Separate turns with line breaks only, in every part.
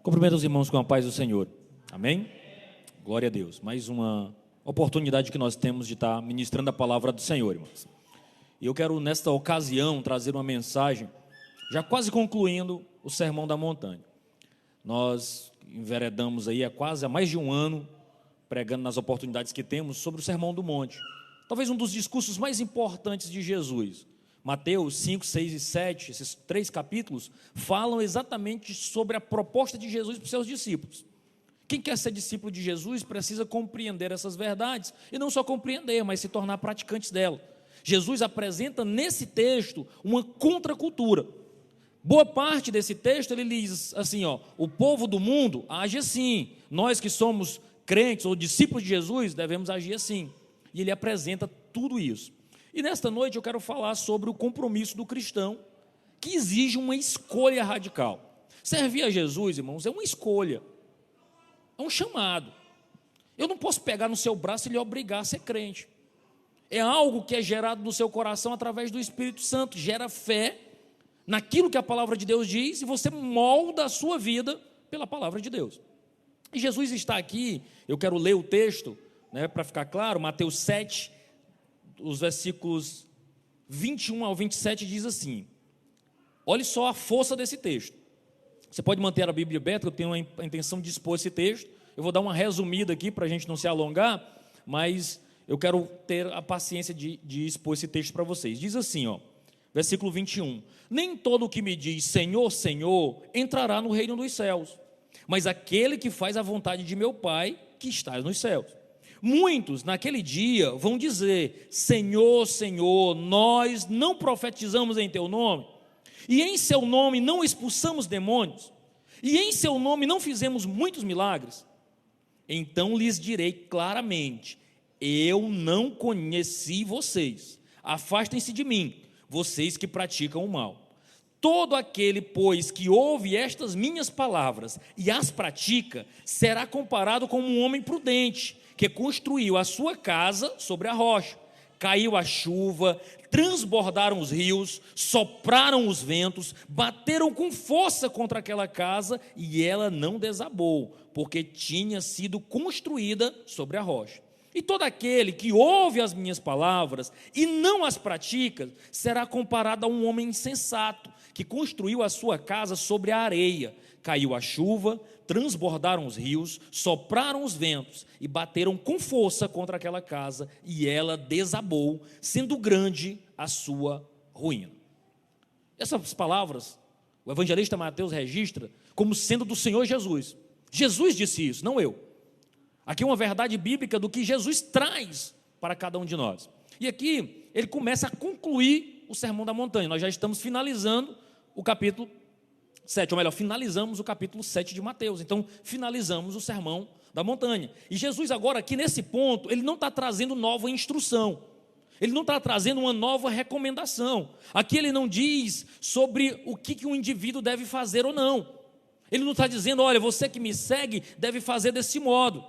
Cumprimento os irmãos com a paz do Senhor. Amém? Glória a Deus. Mais uma oportunidade que nós temos de estar ministrando a palavra do Senhor, irmãos. E eu quero, nesta ocasião, trazer uma mensagem, já quase concluindo o Sermão da Montanha. Nós enveredamos aí há mais de um ano, pregando nas oportunidades que temos, sobre o Sermão do Monte. Talvez um dos discursos mais importantes de Jesus. Mateus 5, 6 e 7, esses 3 capítulos, falam exatamente sobre a proposta de Jesus para os seus discípulos. Quem quer ser discípulo de Jesus precisa compreender essas verdades, e não só compreender, mas se tornar praticantes dela. Jesus apresenta nesse texto uma contracultura. Boa parte desse texto ele diz assim, o povo do mundo age assim, nós que somos crentes ou discípulos de Jesus devemos agir assim. E ele apresenta tudo isso. E nesta noite eu quero falar sobre o compromisso do cristão, que exige uma escolha radical. Servir a Jesus, irmãos, é uma escolha, é um chamado. Eu não posso pegar no seu braço e lhe obrigar a ser crente. É algo que é gerado no seu coração através do Espírito Santo, gera fé naquilo que a palavra de Deus diz, e você molda a sua vida pela palavra de Deus. E Jesus está aqui, eu quero ler o texto, para ficar claro, Mateus 7, os versículos 21 ao 27 diz assim, olhe só a força desse texto. Você pode manter a Bíblia aberta, eu tenho a intenção de expor esse texto, eu vou dar uma resumida aqui para a gente não se alongar, mas eu quero ter a paciência de expor esse texto para vocês. Diz assim, versículo 21, nem todo o que me diz Senhor, Senhor, entrará no reino dos céus, mas aquele que faz a vontade de meu Pai que está nos céus. Muitos naquele dia vão dizer, Senhor, Senhor, nós não profetizamos em teu nome, e em seu nome não expulsamos demônios, e em seu nome não fizemos muitos milagres. Então lhes direi claramente, eu não conheci vocês, afastem-se de mim, vocês que praticam o mal. Todo aquele, pois, que ouve estas minhas palavras e as pratica, será comparado com um homem prudente, que construiu a sua casa sobre a rocha. Caiu a chuva, transbordaram os rios, sopraram os ventos, bateram com força contra aquela casa e ela não desabou, porque tinha sido construída sobre a rocha. E todo aquele que ouve as minhas palavras e não as pratica, será comparado a um homem insensato, que construiu a sua casa sobre a areia. Caiu a chuva, transbordaram os rios, sopraram os ventos e bateram com força contra aquela casa, e ela desabou, sendo grande a sua ruína. Essas palavras, o evangelista Mateus registra como sendo do Senhor Jesus. Jesus disse isso, não eu. Aqui é uma verdade bíblica do que Jesus traz para cada um de nós. E aqui ele começa a concluir o Sermão da Montanha. Nós já estamos finalizando o capítulo 7, ou melhor, finalizamos o capítulo 7 de Mateus. Então, finalizamos o Sermão da Montanha. E Jesus agora, aqui nesse ponto, ele não está trazendo nova instrução. Ele não está trazendo uma nova recomendação. Aqui ele não diz sobre o que um indivíduo deve fazer ou não. Ele não está dizendo, olha, você que me segue deve fazer desse modo.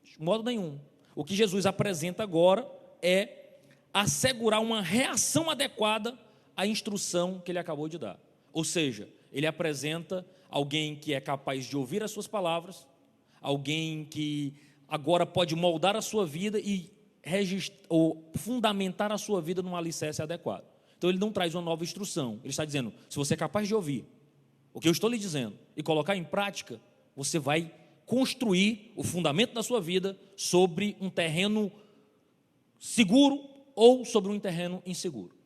De modo nenhum. O que Jesus apresenta agora é assegurar uma reação adequada à instrução que ele acabou de dar. Ou seja, ele apresenta alguém que é capaz de ouvir as suas palavras, alguém que agora pode moldar a sua vida e ou fundamentar a sua vida num alicerce adequado. Então ele não traz uma nova instrução, ele está dizendo, se você é capaz de ouvir o que eu estou lhe dizendo e colocar em prática, você vai construir o fundamento da sua vida sobre um terreno seguro ou sobre um terreno inseguro.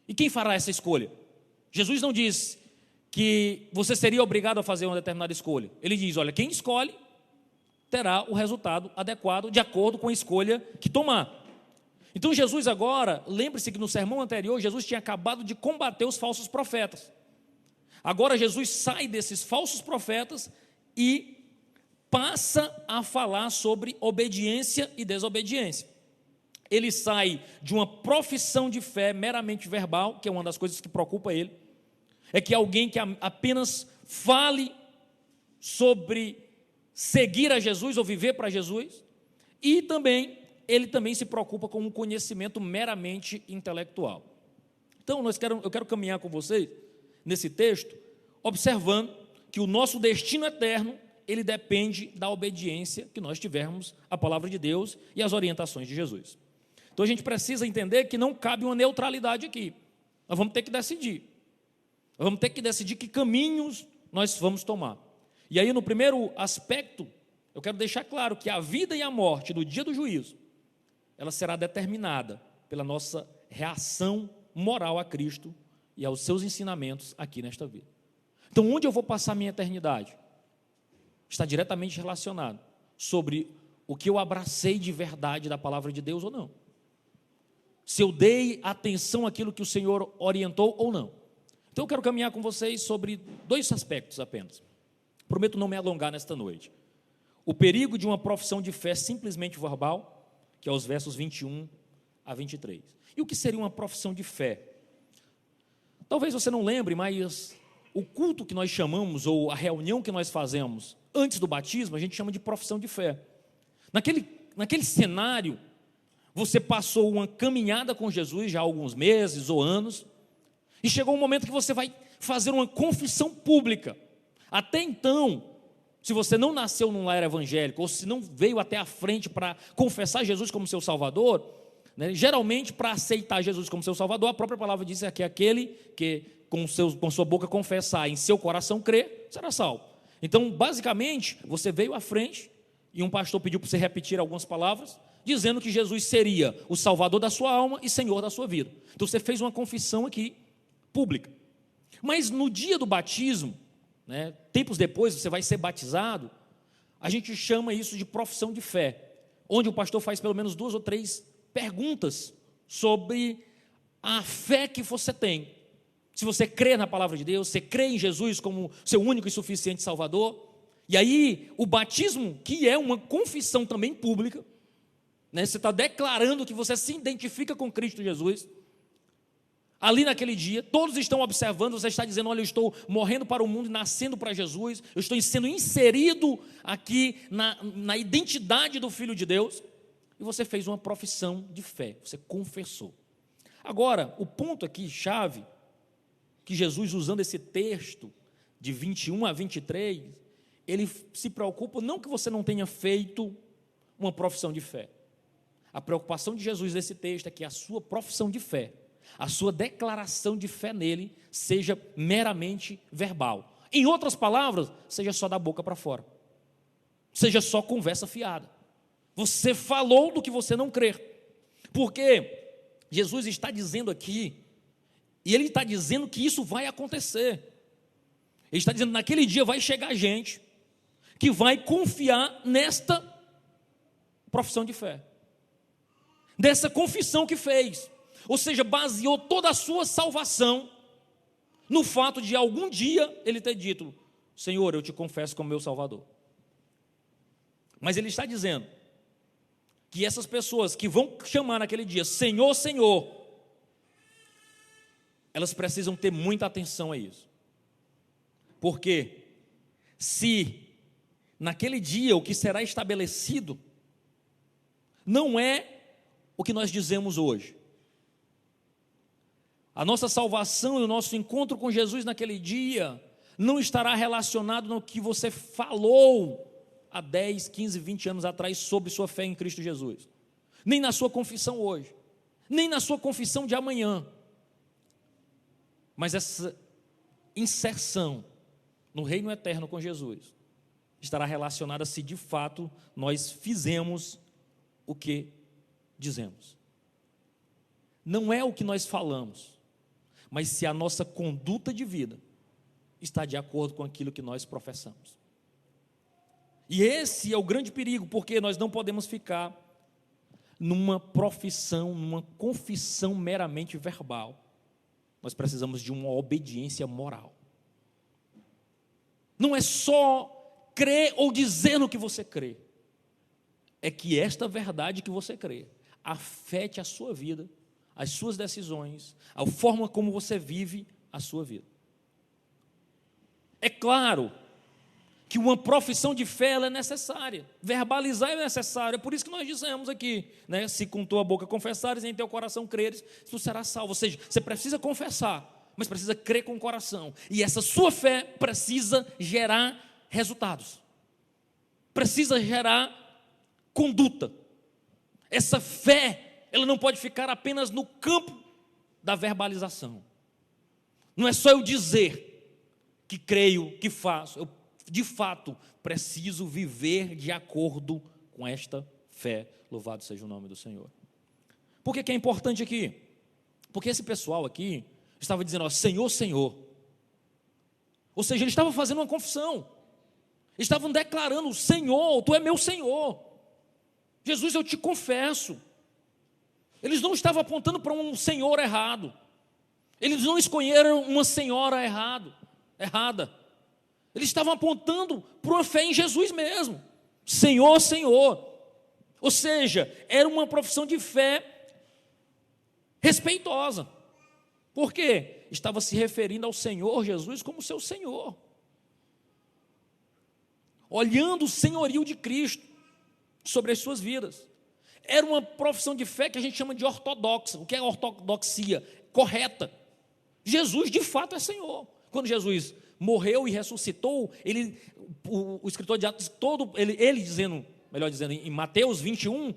E quem fará essa escolha? Jesus não diz que você seria obrigado a fazer uma determinada escolha. Ele diz, olha, quem escolhe terá o resultado adequado de acordo com a escolha que tomar. Então Jesus agora, lembre-se que no sermão anterior, Jesus tinha acabado de combater os falsos profetas. Agora Jesus sai desses falsos profetas e passa a falar sobre obediência e desobediência. Ele sai de uma profissão de fé meramente verbal, que é uma das coisas que preocupa ele, é que alguém que apenas fale sobre seguir a Jesus ou viver para Jesus, e também, ele também se preocupa com um conhecimento meramente intelectual. Então, eu quero caminhar com vocês nesse texto, observando que o nosso destino eterno, ele depende da obediência que nós tivermos à palavra de Deus e às orientações de Jesus. Então a gente precisa entender que não cabe uma neutralidade aqui. Nós vamos ter que decidir. Nós vamos ter que decidir que caminhos nós vamos tomar. E aí, no primeiro aspecto, eu quero deixar claro que a vida e a morte no dia do juízo, ela será determinada pela nossa reação moral a Cristo e aos seus ensinamentos aqui nesta vida. Então, onde eu vou passar minha eternidade? Está diretamente relacionado sobre o que eu abracei de verdade da palavra de Deus ou não. Se eu dei atenção àquilo que o Senhor orientou ou não. Então, eu quero caminhar com vocês sobre 2 aspectos apenas. Prometo não me alongar nesta noite. O perigo de uma profissão de fé simplesmente verbal, que é os versos 21 a 23. E o que seria uma profissão de fé? Talvez você não lembre, mas o culto que nós chamamos, ou a reunião que nós fazemos antes do batismo, a gente chama de profissão de fé. Naquele cenário, você passou uma caminhada com Jesus já há alguns meses ou anos, e chegou um momento que você vai fazer uma confissão pública. Até então, se você não nasceu num lar evangélico, ou se não veio até a frente para confessar Jesus como seu Salvador, né, geralmente para aceitar Jesus como seu Salvador, a própria palavra diz que aquele que com sua boca confessar, em seu coração crer, será salvo. Então, basicamente, você veio à frente, e um pastor pediu para você repetir algumas palavras, dizendo que Jesus seria o Salvador da sua alma e Senhor da sua vida. Então, você fez uma confissão aqui, pública. Mas no dia do batismo, né, tempos depois você vai ser batizado, a gente chama isso de profissão de fé, onde o pastor faz pelo menos 2 ou 3 perguntas sobre a fé que você tem. Se você crê na palavra de Deus, você crê em Jesus como seu único e suficiente Salvador. E aí, o batismo, que é uma confissão também pública, né, você está declarando que você se identifica com Cristo Jesus. Ali naquele dia, todos estão observando, você está dizendo, olha, eu estou morrendo para o mundo e nascendo para Jesus, eu estou sendo inserido aqui na identidade do Filho de Deus, e você fez uma profissão de fé, você confessou. Agora, o ponto aqui, chave, que Jesus, usando esse texto, de 21 a 23, ele se preocupa, não que você não tenha feito uma profissão de fé. A preocupação de Jesus nesse texto é que a sua profissão de fé, a sua declaração de fé nele seja meramente verbal. Em outras palavras, seja só da boca para fora. Seja só conversa fiada. Você falou do que você não crê. Porque Jesus está dizendo aqui, e ele está dizendo que isso vai acontecer. Ele está dizendo, naquele dia vai chegar gente que vai confiar nesta profissão de fé. Dessa confissão que fez. Ou seja, baseou toda a sua salvação no fato de algum dia ele ter dito, Senhor, eu te confesso como meu Salvador. Mas ele está dizendo que essas pessoas que vão chamar naquele dia, Senhor, Senhor, elas precisam ter muita atenção a isso. Porque se naquele dia o que será estabelecido não é o que nós dizemos hoje, a nossa salvação e o nosso encontro com Jesus naquele dia não estará relacionado no que você falou há 10, 15, 20 anos atrás sobre sua fé em Cristo Jesus, nem na sua confissão hoje, nem na sua confissão de amanhã, mas essa inserção no reino eterno com Jesus estará relacionada se de fato nós fizemos o que dizemos. Não é o que nós falamos, mas se a nossa conduta de vida está de acordo com aquilo que nós professamos. E esse é o grande perigo, porque nós não podemos ficar numa profissão, numa confissão meramente verbal. Nós precisamos de uma obediência moral. Não é só crer ou dizer no que você crê, é que esta verdade que você crê afete a sua vida, as suas decisões, a forma como você vive a sua vida. É claro que uma profissão de fé ela é necessária, verbalizar é necessário, é por isso que nós dizemos aqui, né? Se com tua boca confessares e em teu coração creres, tu serás salvo. Ou seja, você precisa confessar, mas precisa crer com o coração. E essa sua fé precisa gerar resultados. Precisa gerar conduta. Essa fé, ela não pode ficar apenas no campo da verbalização. Não é só eu dizer que creio, que faço. Eu, de fato, preciso viver de acordo com esta fé. Louvado seja o nome do Senhor. Por que é importante aqui? Porque esse pessoal aqui estava dizendo, ó, Senhor, Senhor. Ou seja, eles estavam fazendo uma confissão. Estavam declarando, Senhor, Tu é meu Senhor. Jesus, eu te confesso. Eles não estavam apontando para um senhor errado. Eles não escolheram uma senhora errada. Eles estavam apontando para uma fé em Jesus mesmo. Senhor, Senhor. Ou seja, era uma profissão de fé respeitosa. Por quê? Estava se referindo ao Senhor Jesus como seu Senhor. Olhando o senhorio de Cristo sobre as suas vidas. Era uma profissão de fé que a gente chama de ortodoxa. O que é ortodoxia? Correta. Jesus de fato é Senhor. Quando Jesus morreu e ressuscitou, o escritor de Atos todo, ele dizendo, melhor dizendo, em Mateus 21,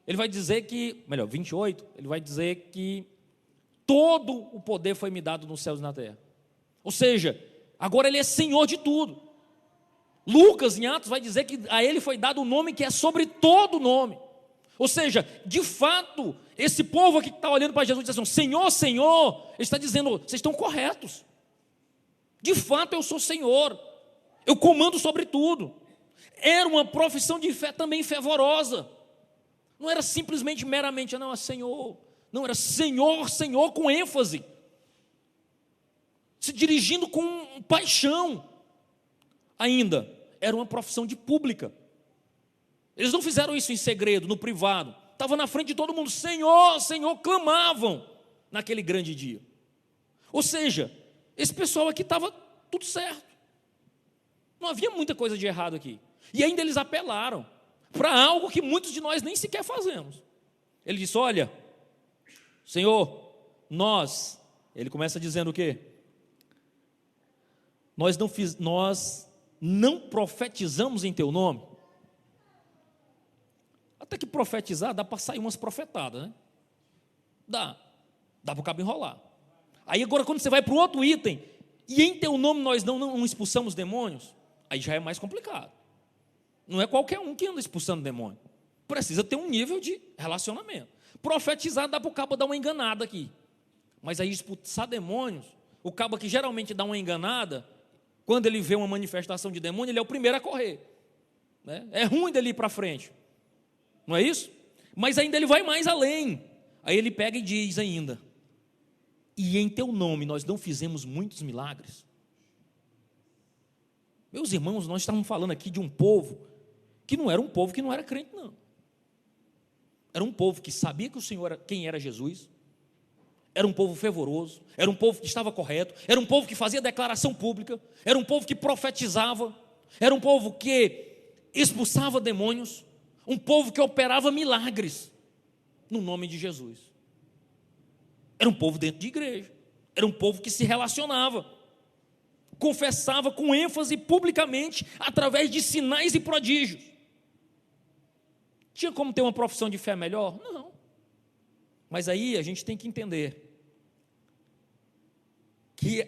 ele vai dizer que, 28, ele vai dizer que todo o poder foi me dado nos céus e na terra. Ou seja, agora ele é Senhor de tudo. Lucas, em Atos, vai dizer que a ele foi dado um nome que é sobre todo nome. Ou seja, de fato, esse povo aqui que está olhando para Jesus e diz assim, Senhor, Senhor, ele está dizendo, vocês estão corretos. De fato, eu sou Senhor. Eu comando sobre tudo. Era uma profissão de fé também fervorosa. Não era simplesmente, meramente, não, é Senhor. Não, era Senhor, Senhor, com ênfase. Se dirigindo com paixão. Ainda, era uma profissão de pública. Eles não fizeram isso em segredo, no privado. Estava na frente de todo mundo, Senhor, Senhor, clamavam naquele grande dia. Ou seja, esse pessoal aqui estava tudo certo. Não havia muita coisa de errado aqui. E ainda eles apelaram para algo que muitos de nós nem sequer fazemos. Ele disse, olha, Senhor, ele começa dizendo o quê? Nós não profetizamos em teu nome. Até que profetizar, dá para sair umas profetadas, né? Dá para o cabo enrolar. Aí agora quando você vai para o outro item, e em teu nome nós não expulsamos demônios, aí já é mais complicado. Não é qualquer um que anda expulsando demônio. Precisa ter um nível de relacionamento. Profetizar dá para o cabo dar uma enganada aqui. Mas aí expulsar demônios, o cabo que geralmente dá uma enganada, quando ele vê uma manifestação de demônio, ele é o primeiro a correr, né? É ruim dele ir para frente. Não é isso? Mas ainda ele vai mais além. Aí ele pega e diz ainda, e em teu nome nós não fizemos muitos milagres. Meus irmãos, nós estamos falando aqui de um povo que não era crente, não. Era um povo que sabia que o Senhor, quem era Jesus. Era um povo fervoroso, era um povo que estava correto, era um povo que fazia declaração pública, era um povo que profetizava, era um povo que expulsava demônios, um povo que operava milagres no nome de Jesus. Era um povo dentro de igreja, era um povo que se relacionava, confessava com ênfase publicamente através de sinais e prodígios. Tinha como ter uma profissão de fé melhor? Não. Mas aí a gente tem que entender que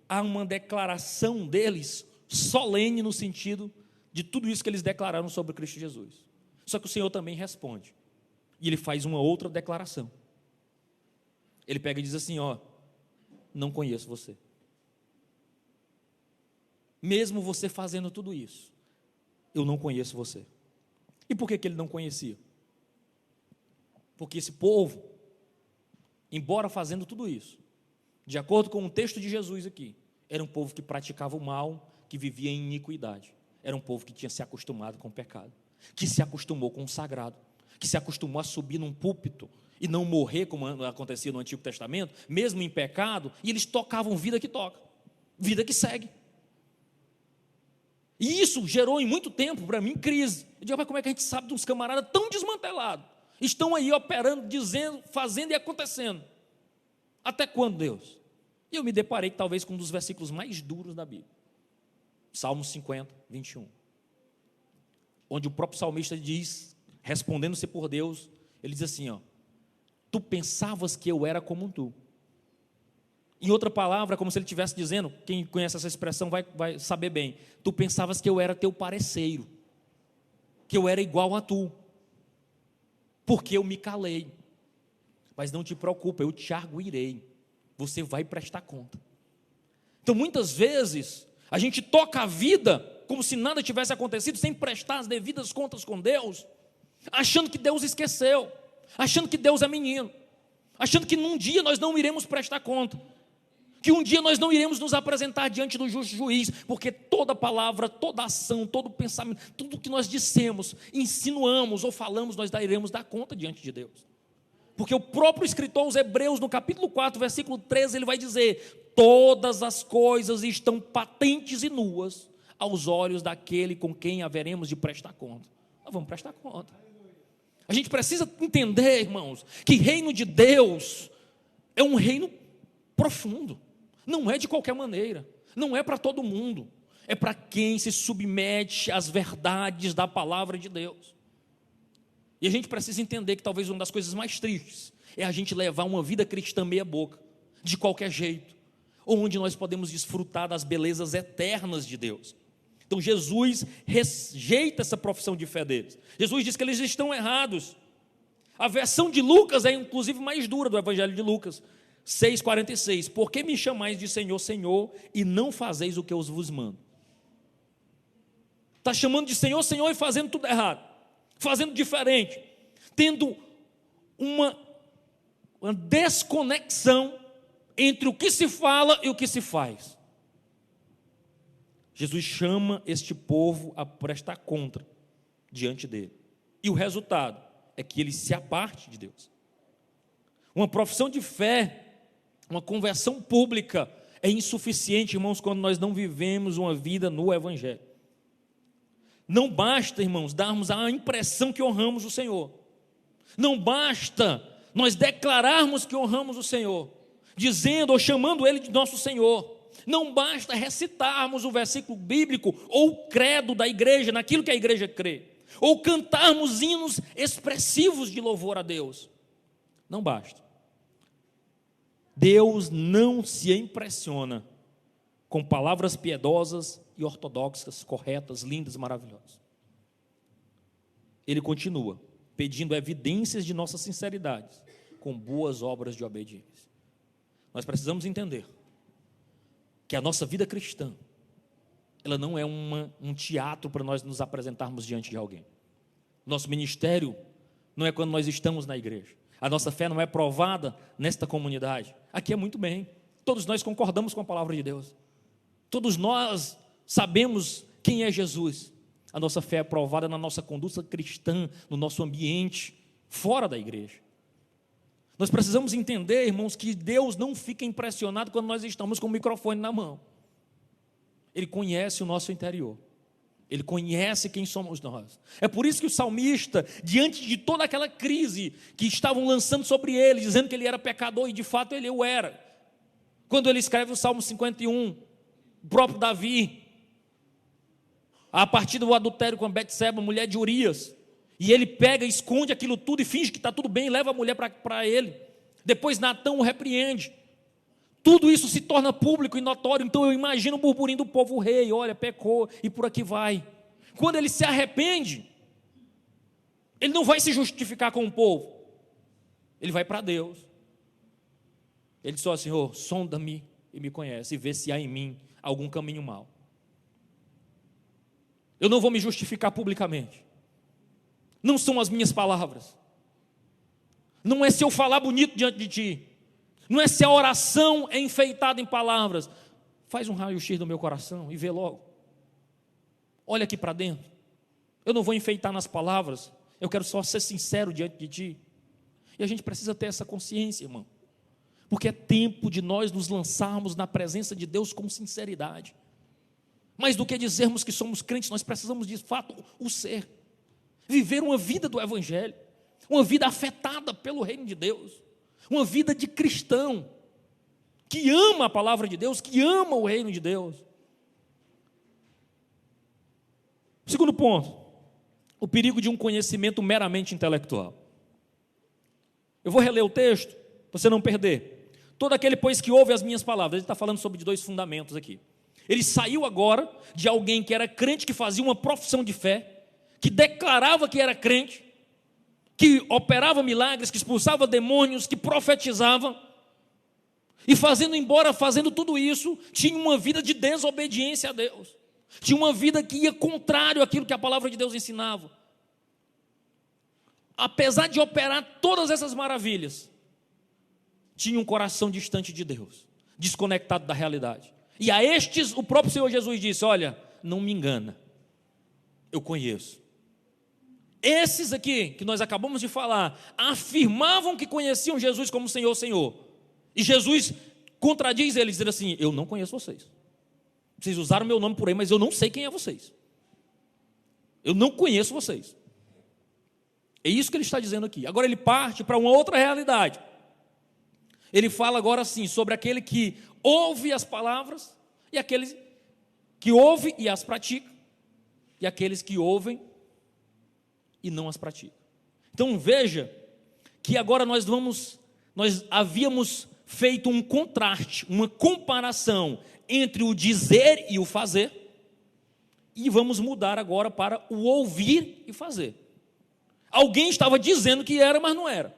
há uma declaração deles solene no sentido de tudo isso que eles declararam sobre Cristo Jesus. Só que o Senhor também responde. E ele faz uma outra declaração. Ele pega e diz assim, ó, não conheço você. Mesmo você fazendo tudo isso, eu não conheço você. E por que ele não conhecia? Porque esse povo, embora fazendo tudo isso, de acordo com o texto de Jesus aqui, era um povo que praticava o mal, que vivia em iniquidade. Era um povo que tinha se acostumado com o pecado, que se acostumou com o sagrado, que se acostumou a subir num púlpito e não morrer, como acontecia no Antigo Testamento, mesmo em pecado, e eles tocavam vida que toca, vida que segue. E isso gerou em muito tempo, para mim, crise. Eu digo, mas como é que a gente sabe de uns camaradas tão desmantelados? Estão aí operando, dizendo, fazendo e acontecendo. Até quando, Deus? E eu me deparei talvez com um dos versículos mais duros da Bíblia. Salmo 50, 21. Onde o próprio salmista diz, respondendo-se por Deus, ele diz assim, ó: tu pensavas que eu era como tu. Em outra palavra, como se ele estivesse dizendo, quem conhece essa expressão vai saber bem, tu pensavas que eu era teu pareceiro, que eu era igual a tu, porque eu me calei. Mas não te preocupa, eu te arguirei, você vai prestar conta. Então muitas vezes a gente toca a vida como se nada tivesse acontecido, sem prestar as devidas contas com Deus, achando que Deus esqueceu, achando que Deus é menino, achando que num dia nós não iremos prestar conta, que um dia nós não iremos nos apresentar diante do justo juiz, porque toda palavra, toda ação, todo pensamento, tudo que nós dissemos, insinuamos ou falamos, nós iremos dar conta diante de Deus. Porque o próprio escritor aos Hebreus, no capítulo 4, versículo 13, ele vai dizer: todas as coisas estão patentes e nuas aos olhos daquele com quem haveremos de prestar conta. Nós vamos prestar conta. A gente precisa entender, irmãos, que reino de Deus é um reino profundo. Não é de qualquer maneira, não é para todo mundo, é para quem se submete às verdades da palavra de Deus. E a gente precisa entender que talvez uma das coisas mais tristes é a gente levar uma vida cristã meia boca, de qualquer jeito, onde nós podemos desfrutar das belezas eternas de Deus. Então Jesus rejeita essa profissão de fé deles. Jesus diz que eles estão errados. A versão de Lucas é inclusive mais dura do Evangelho de Lucas, 6,46, por que me chamais de Senhor, Senhor, e não fazeis o que eu vos mando? Está chamando de Senhor, Senhor, e fazendo tudo errado, fazendo diferente, tendo uma desconexão entre o que se fala e o que se faz. Jesus chama este povo a prestar conta diante dele, e o resultado é que ele se aparte de Deus. Uma profissão de fé, uma conversão pública é insuficiente, irmãos, quando nós não vivemos uma vida no Evangelho. Não basta, irmãos, darmos a impressão que honramos o Senhor. Não basta nós declararmos que honramos o Senhor, dizendo ou chamando Ele de nosso Senhor. Não basta recitarmos o versículo bíblico ou o credo da igreja, naquilo que a igreja crê, ou cantarmos hinos expressivos de louvor a Deus. Não basta. Deus não se impressiona com palavras piedosas e ortodoxas, corretas, lindas, maravilhosas. Ele continua pedindo evidências de nossa sinceridade, com boas obras de obediência. Nós precisamos entender que a nossa vida cristã, ela não é um teatro para nós nos apresentarmos diante de alguém. Nosso ministério não é quando nós estamos na igreja. A nossa fé não é provada nesta comunidade. Aqui é muito bem. Todos nós concordamos com a palavra de Deus. Todos nós sabemos quem é Jesus. A nossa fé é provada na nossa conduta cristã, no nosso ambiente, fora da igreja. Nós precisamos entender, irmãos, que Deus não fica impressionado quando nós estamos com o microfone na mão. Ele conhece o nosso interior. Ele conhece quem somos nós. É por isso que o salmista, diante de toda aquela crise que estavam lançando sobre ele, dizendo que ele era pecador, e de fato ele o era, quando ele escreve o Salmo 51, o próprio Davi, a partir do adultério com a Betseba, mulher de Urias, e ele pega, esconde aquilo tudo e finge que está tudo bem, e leva a mulher para ele. Depois Natã o repreende. Tudo isso se torna público e notório. Então eu imagino o burburinho do povo, o rei, olha, pecou, e por aqui vai. Quando ele se arrepende, ele não vai se justificar com o povo, ele vai para Deus. Ele diz: ó Senhor, sonda-me e me conhece, e vê se há em mim algum caminho mau. Eu não vou me justificar publicamente. Não são as minhas palavras. Não é se eu falar bonito diante de ti. Não é se a oração é enfeitada em palavras. Faz um raio-x do meu coração e vê logo. Olha aqui para dentro. Eu não vou enfeitar nas palavras. Eu quero só ser sincero diante de ti. E a gente precisa ter essa consciência, irmão. Porque é tempo de nós nos lançarmos na presença de Deus com sinceridade. Mais do que dizermos que somos crentes, nós precisamos de fato o ser. Viver uma vida do Evangelho. Uma vida afetada pelo reino de Deus. Uma vida de cristão. que ama a palavra de Deus, que ama o reino de Deus. Segundo ponto, o perigo de um conhecimento meramente intelectual. Eu vou reler o texto, para você não perder. Todo aquele, pois, que ouve as minhas palavras, ele está falando sobre dois fundamentos aqui. Ele saiu agora de alguém que era crente, que fazia uma profissão de fé, que declarava que era crente, que operava milagres, que expulsava demônios, que profetizava, e fazendo tudo isso, tinha uma vida de desobediência a Deus, tinha uma vida que ia contrário àquilo que a palavra de Deus ensinava. Apesar de operar todas essas maravilhas, tinha um coração distante de Deus, desconectado da realidade. E a estes, o próprio Senhor Jesus disse: olha, não me engana, eu conheço. Esses aqui, que nós acabamos de falar, afirmavam que conheciam Jesus como Senhor, Senhor. E Jesus contradiz eles, dizendo assim: eu não conheço vocês. Vocês usaram meu nome por aí, mas eu não sei quem é vocês. Eu não conheço vocês. É isso que ele está dizendo aqui. Agora ele parte para uma outra realidade. Ele fala agora assim, sobre aquele que ouve as palavras, e aqueles que ouvem e as praticam, e aqueles que ouvem e não as praticam. Então veja que agora nós havíamos feito um contraste, uma comparação entre o dizer e o fazer, e vamos mudar agora para o ouvir e fazer. Alguém estava dizendo que era, mas não era.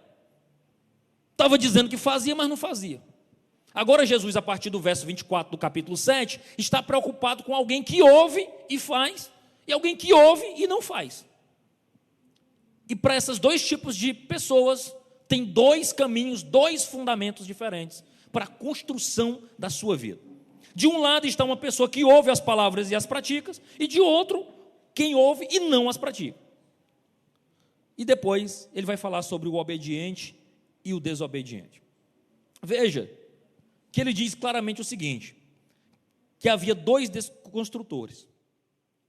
Estava dizendo que fazia, mas não fazia. Agora Jesus, a partir do verso 24 do capítulo 7, está preocupado com alguém que ouve e faz, e alguém que ouve e não faz. E para esses dois tipos de pessoas, tem dois caminhos, dois fundamentos diferentes para a construção da sua vida. De um lado está uma pessoa que ouve as palavras e as pratica, e de outro, quem ouve e não as pratica. E depois ele vai falar sobre o obediente e o desobediente. Veja que ele diz claramente o seguinte, que havia dois construtores.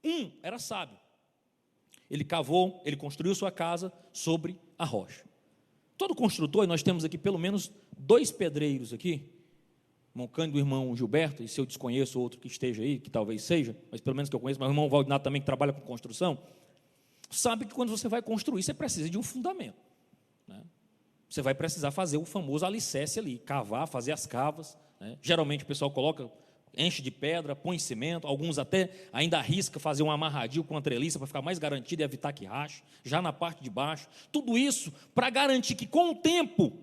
Um era sábio. Ele cavou, ele construiu sua casa sobre a rocha. Todo construtor, e nós temos aqui pelo menos dois pedreiros aqui, irmão Cândido e o irmão Gilberto, e se eu desconheço outro que esteja aí, que talvez seja, mas pelo menos que eu conheço, mas o irmão Valdinato também, que trabalha com construção, sabe que quando você vai construir, você precisa de um fundamento, né? Você vai precisar fazer o famoso alicerce ali, cavar, fazer as cavas, né? Geralmente o pessoal enche de pedra, põe cimento, alguns até ainda arrisca fazer um amarradinho com uma treliça para ficar mais garantido e evitar que rache, já na parte de baixo. Tudo isso para garantir que com o tempo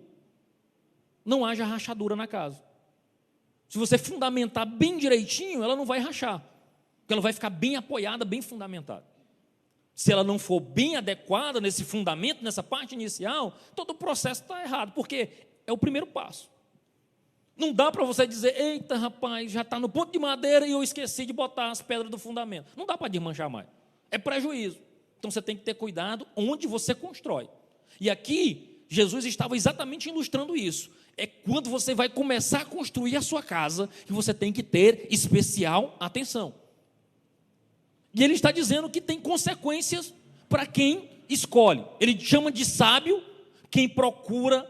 não haja rachadura na casa. Se você fundamentar bem direitinho, ela não vai rachar, porque ela vai ficar bem apoiada, bem fundamentada. Se ela não for bem adequada nesse fundamento, nessa parte inicial, todo o processo está errado, porque é o primeiro passo. Não dá para você dizer: eita rapaz, já está no ponto de madeira e eu esqueci de botar as pedras do fundamento. Não dá para desmanchar mais, é prejuízo. Então você tem que ter cuidado onde você constrói. E aqui, Jesus estava exatamente ilustrando isso. É quando você vai começar a construir a sua casa, que você tem que ter especial atenção. E ele está dizendo que tem consequências para quem escolhe. Ele chama de sábio quem procura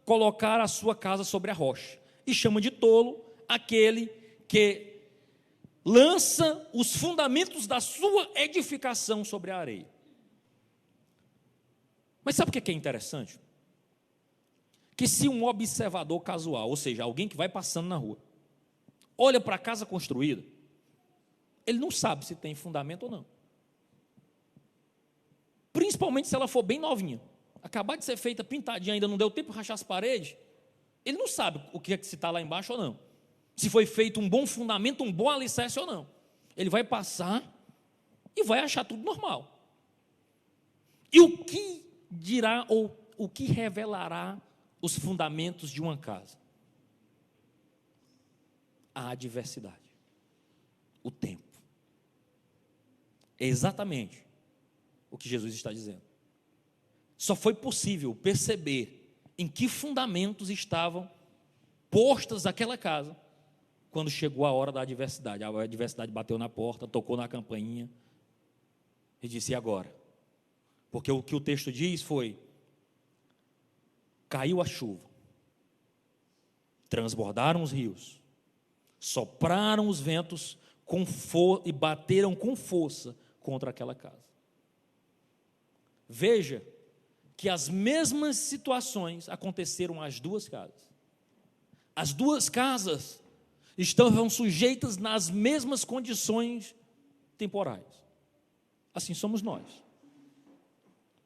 colocar a sua casa sobre a rocha. E chama de tolo aquele que lança os fundamentos da sua edificação sobre a areia. Mas sabe o que é interessante? Que se um observador casual, ou seja, alguém que vai passando na rua, olha para a casa construída, ele não sabe se tem fundamento ou não. Principalmente se ela for bem novinha. Acabar de ser feita, pintadinha, ainda não deu tempo de rachar as paredes, ele não sabe o que é que se está lá embaixo ou não. Se foi feito um bom fundamento, um bom alicerce ou não. Ele vai passar e vai achar tudo normal. E o que dirá ou o que revelará os fundamentos de uma casa? A adversidade, o tempo. É exatamente o que Jesus está dizendo. Só foi possível perceber em que fundamentos estavam postas aquela casa quando chegou a hora da adversidade. A adversidade bateu na porta, tocou na campainha e disse: e agora? Porque o que o texto diz foi: caiu a chuva, transbordaram os rios, sopraram os ventos e bateram com força contra aquela casa. Veja que as mesmas situações aconteceram às duas casas. As duas casas estavam sujeitas nas mesmas condições temporais. Assim somos nós.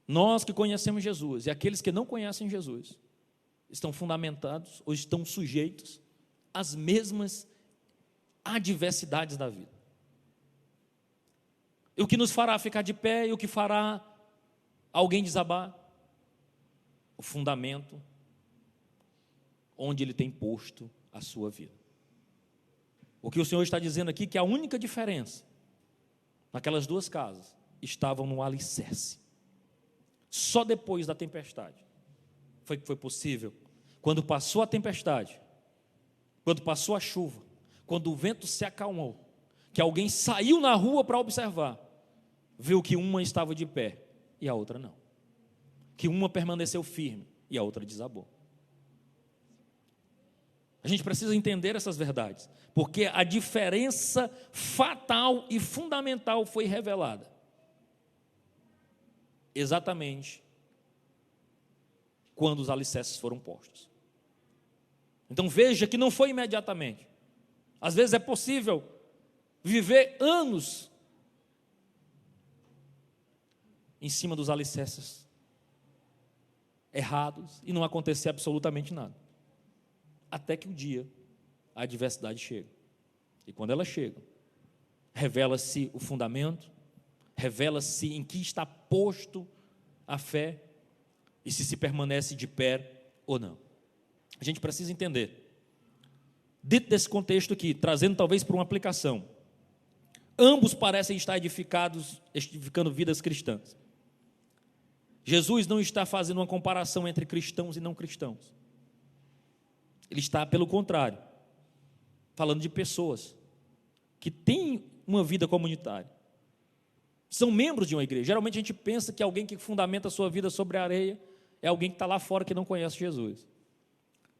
Nós que conhecemos Jesus e aqueles que não conhecem Jesus estão fundamentados ou estão sujeitos às mesmas adversidades da vida. E o que nos fará ficar de pé e o que fará alguém desabar? O fundamento onde ele tem posto a sua vida. O que o Senhor está dizendo aqui, que a única diferença naquelas duas casas estavam no alicerce. Só depois da tempestade foi que foi possível, quando passou a tempestade, quando passou a chuva, quando o vento se acalmou, que alguém saiu na rua para observar, viu que uma estava de pé e a outra não, que uma permaneceu firme e a outra desabou. A gente precisa entender essas verdades, porque a diferença fatal e fundamental foi revelada exatamente quando os alicerces foram postos. Então veja que não foi imediatamente. Às vezes é possível viver anos em cima dos alicerces errados e não acontecer absolutamente nada. Até que um dia a adversidade chega. E quando ela chega, revela-se o fundamento, revela-se em que está posto a fé e se permanece de pé ou não. A gente precisa entender, dentro desse contexto aqui, trazendo talvez para uma aplicação, ambos parecem estar edificando vidas cristãs. Jesus não está fazendo uma comparação entre cristãos e não cristãos. Ele está, pelo contrário, falando de pessoas que têm uma vida comunitária, são membros de uma igreja. Geralmente a gente pensa que alguém que fundamenta a sua vida sobre a areia é alguém que está lá fora que não conhece Jesus.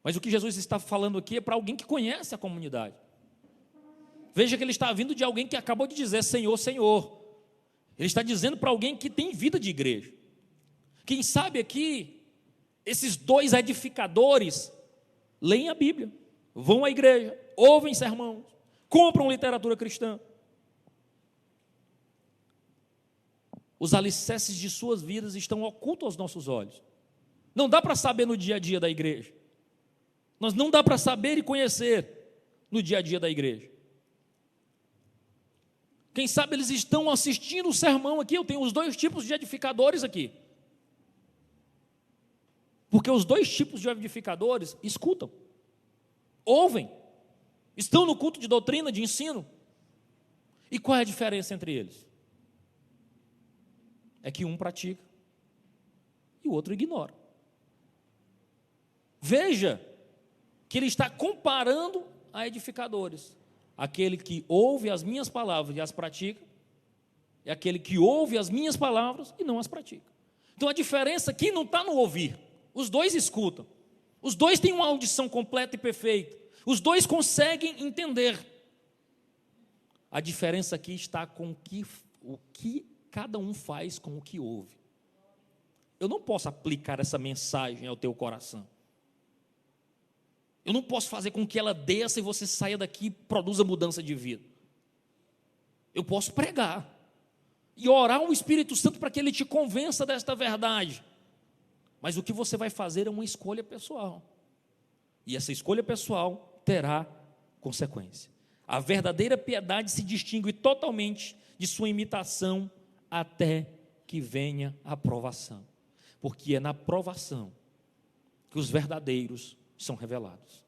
Mas o que Jesus está falando aqui é para alguém que conhece a comunidade. Veja que ele está vindo de alguém que acabou de dizer Senhor, Senhor. Ele está dizendo para alguém que tem vida de igreja. Quem sabe aqui, esses dois edificadores leem a Bíblia, vão à igreja, ouvem sermãos, compram literatura cristã. Os alicerces de suas vidas estão ocultos aos nossos olhos. Não dá para saber no dia a dia da igreja. Nós não dá para saber e conhecer no dia a dia da igreja. Quem sabe eles estão assistindo o sermão aqui. Eu tenho os dois tipos de edificadores aqui. Porque os dois tipos de edificadores escutam, ouvem, estão no culto de doutrina, de ensino. E qual é a diferença entre eles? É que um pratica e o outro ignora. Veja que ele está comparando a edificadores. Aquele que ouve as minhas palavras e as pratica, e aquele que ouve as minhas palavras e não as pratica. Então a diferença aqui não está no ouvir. Os dois escutam. Os dois têm uma audição completa e perfeita. Os dois conseguem entender. A diferença aqui está com o que cada um faz com o que ouve. Eu não posso aplicar essa mensagem ao teu coração. Eu não posso fazer com que ela desça e você saia daqui e produza mudança de vida. Eu posso pregar e orar ao Espírito Santo para que ele te convença desta verdade. Mas o que você vai fazer é uma escolha pessoal. E essa escolha pessoal terá consequência. A verdadeira piedade se distingue totalmente de sua imitação até que venha a provação. Porque é na provação que os verdadeiros são revelados.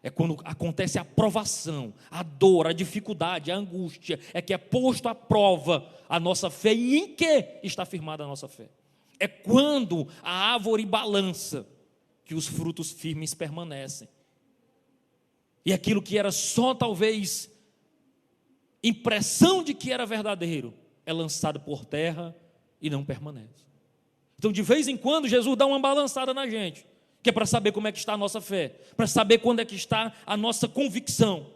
É quando acontece a provação, a dor, a dificuldade, a angústia, é que é posto à prova a nossa fé e em que está firmada a nossa fé. É quando a árvore balança que os frutos firmes permanecem. E aquilo que era só talvez impressão de que era verdadeiro, é lançado por terra e não permanece. Então de vez em quando Jesus dá uma balançada na gente. que é para saber como é que está a nossa fé, para saber quando é que está a nossa convicção.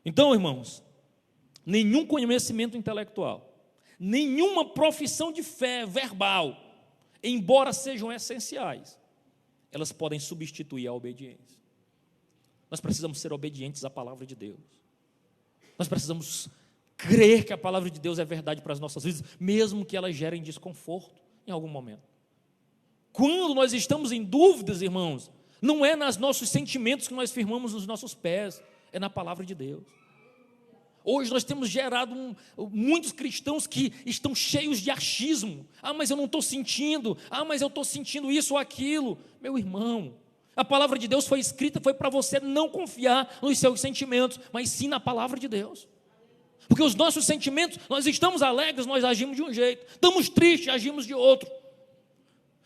Então, irmãos, nenhum conhecimento intelectual, nenhuma profissão de fé verbal, embora sejam essenciais, elas podem substituir a obediência. Nós precisamos ser obedientes à palavra de Deus. Nós precisamos crer que a palavra de Deus é verdade para as nossas vidas, mesmo que elas gerem desconforto em algum momento. Quando nós estamos em dúvidas, irmãos, não é nos nossos sentimentos que nós firmamos os nossos pés, é na palavra de Deus. Hoje nós temos gerado muitos cristãos que estão cheios de achismo. Mas eu não estou sentindo. Mas eu estou sentindo isso ou aquilo. Meu irmão, a palavra de Deus foi escrita, foi para você não confiar nos seus sentimentos, mas sim na palavra de Deus. Porque os nossos sentimentos, nós estamos alegres, nós agimos de um jeito. Estamos tristes, agimos de outro.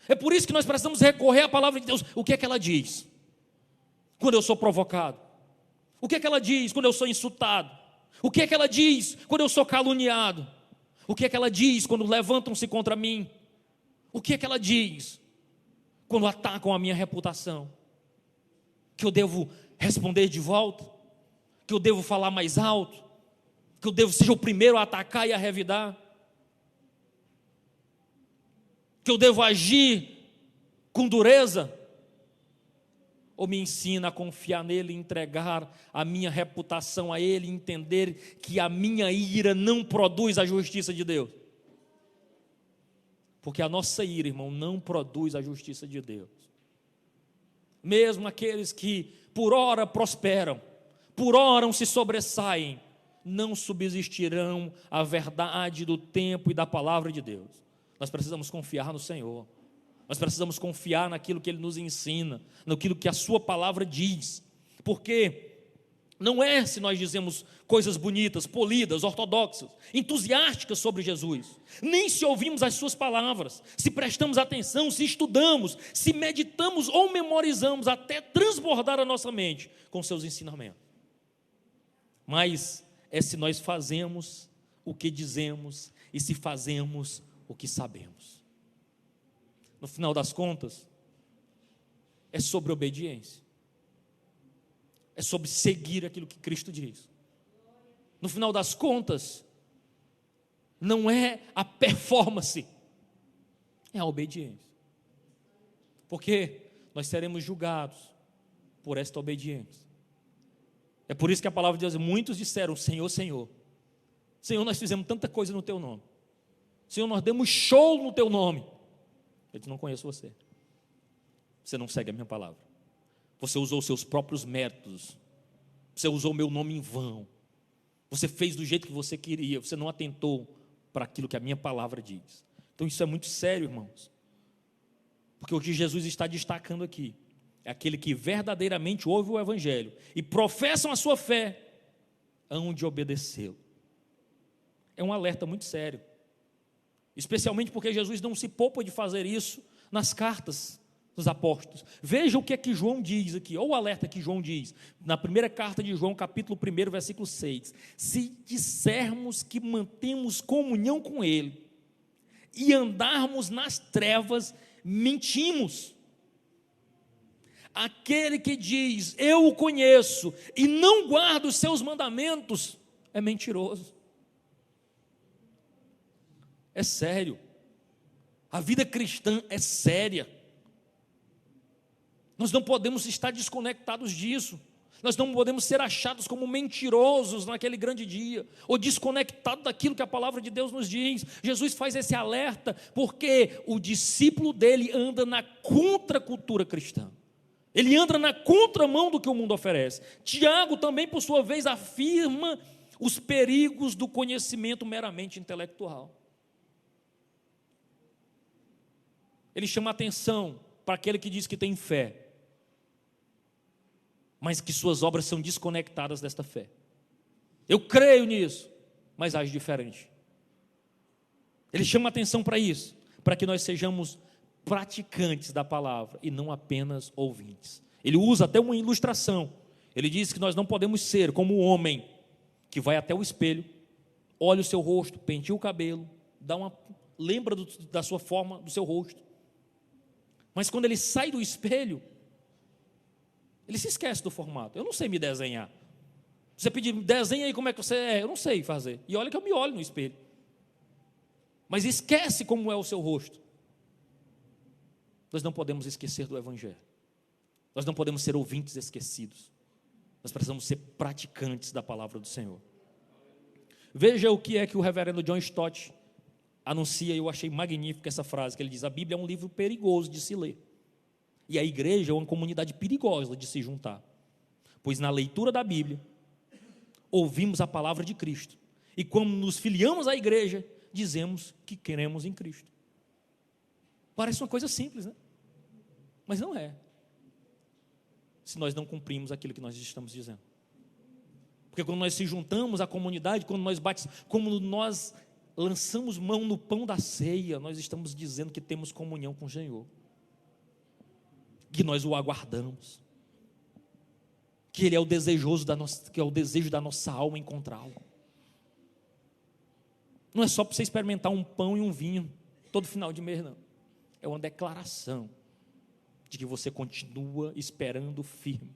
É por isso que nós precisamos recorrer à palavra de Deus. O que é que ela diz quando eu sou provocado? O que é que ela diz quando eu sou insultado? O que é que ela diz quando eu sou caluniado? O que é que ela diz quando levantam-se contra mim? O que é que ela diz quando atacam a minha reputação? Que eu devo responder de volta? Que eu devo falar mais alto? Que eu devo ser o primeiro a atacar e a revidar? Que eu devo agir com dureza? Ou me ensina a confiar nele, entregar a minha reputação a ele, entender que a minha ira não produz a justiça de Deus? Porque a nossa ira, irmão, não produz a justiça de Deus. Mesmo aqueles que por ora prosperam, por ora se sobressaem, não subsistirão a verdade do tempo e da palavra de Deus. Nós precisamos confiar no Senhor. Nós precisamos confiar naquilo que Ele nos ensina, naquilo que a Sua palavra diz. Porque não é se nós dizemos coisas bonitas, polidas, ortodoxas, entusiásticas sobre Jesus, nem se ouvimos as Suas palavras, se prestamos atenção, se estudamos, se meditamos ou memorizamos até transbordar a nossa mente com Seus ensinamentos. Mas é se nós fazemos o que dizemos e se fazemos o que sabemos. No final das contas, é sobre obediência. É sobre seguir aquilo que Cristo diz. No final das contas, não é a performance, é a obediência. Porque nós seremos julgados por esta obediência. É por isso que a palavra de Deus, muitos disseram: Senhor, Senhor. Senhor, nós fizemos tanta coisa no Teu nome. Senhor, nós demos show no Teu nome. Eu disse: não conheço você. Você não segue a minha palavra. Você usou os seus próprios métodos. Você usou o meu nome em vão. Você fez do jeito que você queria. Você não atentou para aquilo que a minha palavra diz. Então isso é muito sério, irmãos. Porque o que Jesus está destacando aqui é aquele que verdadeiramente ouve o Evangelho e professam a sua fé, hão de obedecê-lo. É um alerta muito sério. Especialmente porque Jesus não se poupa de fazer isso nas cartas dos apóstolos. Veja o que é que João diz aqui, ou o alerta que João diz, na primeira carta de João, capítulo 1, versículo 6. Se dissermos que mantemos comunhão com Ele e andarmos nas trevas, mentimos. Aquele que diz, eu o conheço, e não guarda os seus mandamentos, é mentiroso. É sério. A vida cristã é séria. Nós não podemos estar desconectados disso. Nós não podemos ser achados como mentirosos naquele grande dia, ou desconectados daquilo que a palavra de Deus nos diz. Jesus faz esse alerta porque o discípulo dele anda na contracultura cristã. Ele anda na contramão do que o mundo oferece. Tiago também, por sua vez, afirma os perigos do conhecimento meramente intelectual. Ele chama atenção para aquele que diz que tem fé, mas que suas obras são desconectadas desta fé. Eu creio nisso, mas age diferente. Ele chama atenção para isso, para que nós sejamos praticantes da palavra e não apenas ouvintes. Ele usa até uma ilustração. Ele diz que nós não podemos ser como o homem que vai até o espelho, olha o seu rosto, penteia o cabelo, lembra da sua forma, do seu rosto, Mas quando ele sai do espelho, ele se esquece do formato. Eu não sei me desenhar. Você pedir, desenha aí como é que você é, eu não sei fazer. E olha que eu me olho no espelho. Mas esquece como é o seu rosto. Nós não podemos esquecer do Evangelho. Nós não podemos ser ouvintes esquecidos. Nós precisamos ser praticantes da palavra do Senhor. Veja o que é que o reverendo John Stott anuncia, e eu achei magnífica essa frase, que ele diz: a Bíblia é um livro perigoso de se ler. E a igreja é uma comunidade perigosa de se juntar. Pois na leitura da Bíblia, ouvimos a palavra de Cristo. E quando nos filiamos à igreja, dizemos que queremos em Cristo. Parece uma coisa simples, né? Mas não é. Se nós não cumprimos aquilo que nós estamos dizendo. Porque quando nós se juntamos à comunidade, quando nós lançamos mão no pão da ceia, nós estamos dizendo que temos comunhão com o Senhor. Que nós o aguardamos. Que Ele é o desejoso que é o desejo da nossa alma encontrá-lo. Não é só para você experimentar um pão e um vinho todo final de mês, não. É uma declaração de que você continua esperando firme.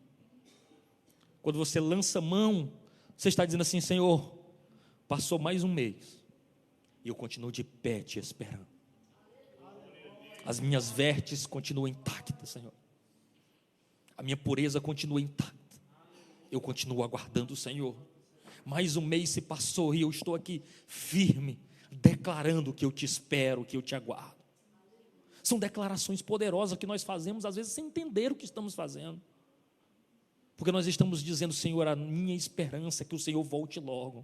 Quando você lança mão, você está dizendo assim: Senhor, passou mais um mês e eu continuo de pé te esperando. As minhas vestes continuam intactas, Senhor. A minha pureza continua intacta. Eu continuo aguardando o Senhor. Mais um mês se passou e eu estou aqui firme, declarando que eu te espero, que eu te aguardo. São declarações poderosas que nós fazemos, às vezes, sem entender o que estamos fazendo. Porque nós estamos dizendo: Senhor, a minha esperança é que o Senhor volte logo.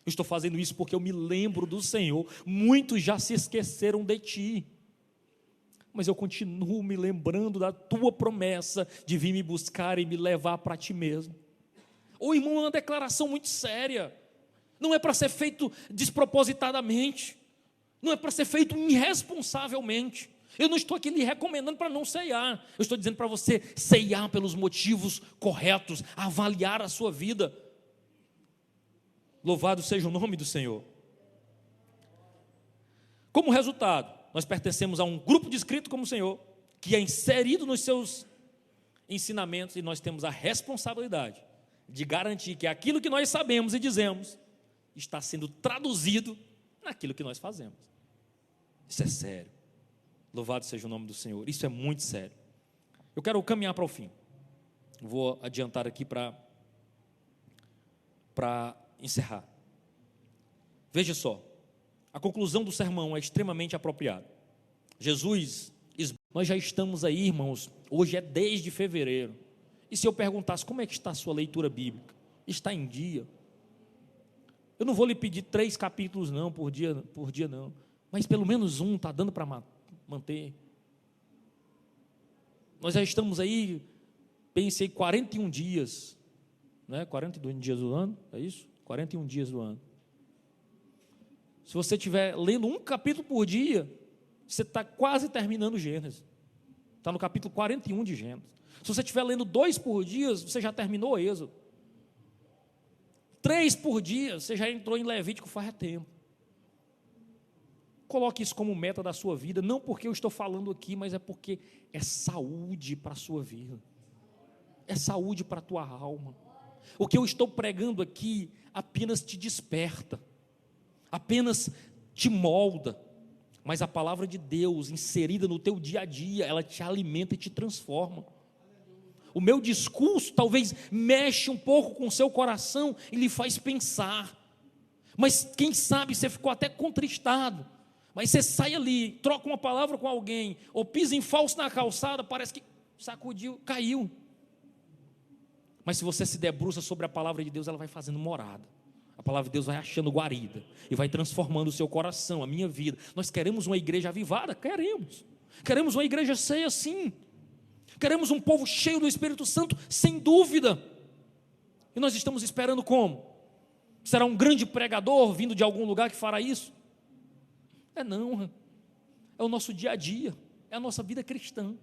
Eu estou fazendo isso porque eu me lembro do Senhor. Muitos já se esqueceram de Ti. Mas eu continuo me lembrando da Tua promessa de vir me buscar e me levar para Ti mesmo. Ô irmão, é uma declaração muito séria. Não é para ser feito despropositadamente. Não é para ser feito irresponsavelmente. Eu não estou aqui lhe recomendando para não ceiar. Eu estou dizendo para você ceiar pelos motivos corretos, avaliar a sua vida. Louvado seja o nome do Senhor. Como resultado, nós pertencemos a um grupo descrito como o Senhor, que é inserido nos seus ensinamentos, e nós temos a responsabilidade de garantir que aquilo que nós sabemos e dizemos está sendo traduzido naquilo que nós fazemos. Isso é sério. Louvado seja o nome do Senhor. Isso é muito sério. Eu quero caminhar para o fim. Vou adiantar aqui para encerrar. Veja só, a conclusão do sermão é extremamente apropriada. Nós já estamos aí, irmãos, hoje é desde fevereiro. E se eu perguntasse como é que está a sua leitura bíblica? Está em dia? Eu não vou lhe pedir 3 capítulos não, por dia não. Mas pelo menos um está dando para manter. Nós já estamos aí, pensei, 41 dias, né? 42 dias do ano, é isso? 41 dias do ano. Se você estiver lendo um capítulo por dia, você está quase terminando Gênesis. Está no capítulo 41 de Gênesis. Se você estiver lendo 2 por dia, você já terminou Êxodo. 3 por dia, você já entrou em Levítico faz tempo. Coloque isso como meta da sua vida, não porque eu estou falando aqui, mas é porque é saúde para a sua vida. É saúde para a tua alma. O que eu estou pregando aqui apenas te desperta, apenas te molda, mas a palavra de Deus inserida no teu dia a dia, ela te alimenta e te transforma. O meu discurso talvez mexe um pouco com o seu coração e lhe faz pensar, mas quem sabe você ficou até contristado, mas você sai ali, troca uma palavra com alguém, ou pisa em falso na calçada, parece que sacudiu, caiu. Mas se você se debruça sobre a palavra de Deus, ela vai fazendo morada. A palavra de Deus vai achando guarida e vai transformando o seu coração, a minha vida. Nós queremos uma igreja avivada? Queremos uma igreja cheia, sim. Queremos um povo cheio do Espírito Santo, sem dúvida. E nós estamos esperando como? Será um grande pregador vindo de algum lugar que fará isso? Não, é o nosso dia a dia, é a nossa vida cristã.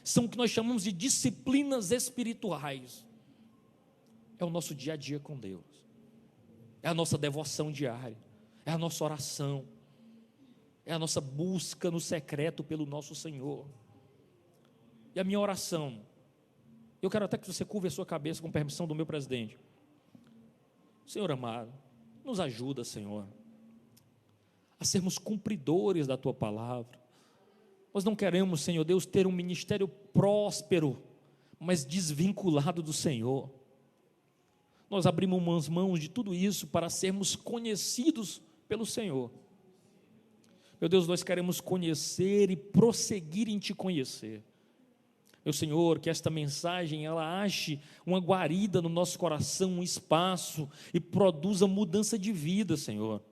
São o que nós chamamos de disciplinas espirituais. É o nosso dia a dia com Deus. É a nossa devoção diária, é a nossa oração, é a nossa busca no secreto pelo nosso Senhor. E a minha oração, eu quero até que você curve a sua cabeça com permissão do meu presidente. Senhor amado, nos ajuda, Senhor, a sermos cumpridores da Tua palavra. Nós não queremos, Senhor Deus, ter um ministério próspero, mas desvinculado do Senhor. Nós abrimos as mãos de tudo isso para sermos conhecidos pelo Senhor. Meu Deus, nós queremos conhecer e prosseguir em Te conhecer. Meu Senhor, que esta mensagem, ela ache uma guarida no nosso coração, um espaço, e produza mudança de vida, Senhor.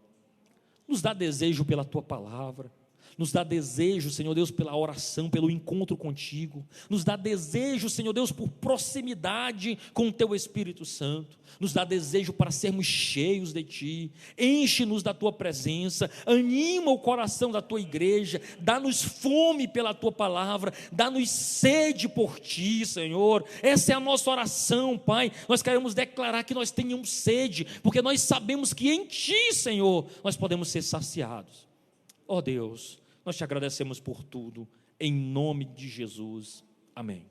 Nos dá desejo pela Tua palavra, nos dá desejo, Senhor Deus, pela oração, pelo encontro contigo, nos dá desejo, Senhor Deus, por proximidade com o Teu Espírito Santo, nos dá desejo para sermos cheios de Ti, enche-nos da Tua presença, anima o coração da Tua igreja, dá-nos fome pela Tua palavra, dá-nos sede por Ti, Senhor. Essa é a nossa oração, Pai. Nós queremos declarar que nós tenhamos sede, porque nós sabemos que em Ti, Senhor, nós podemos ser saciados. Ó Deus, nós Te agradecemos por tudo, em nome de Jesus, amém.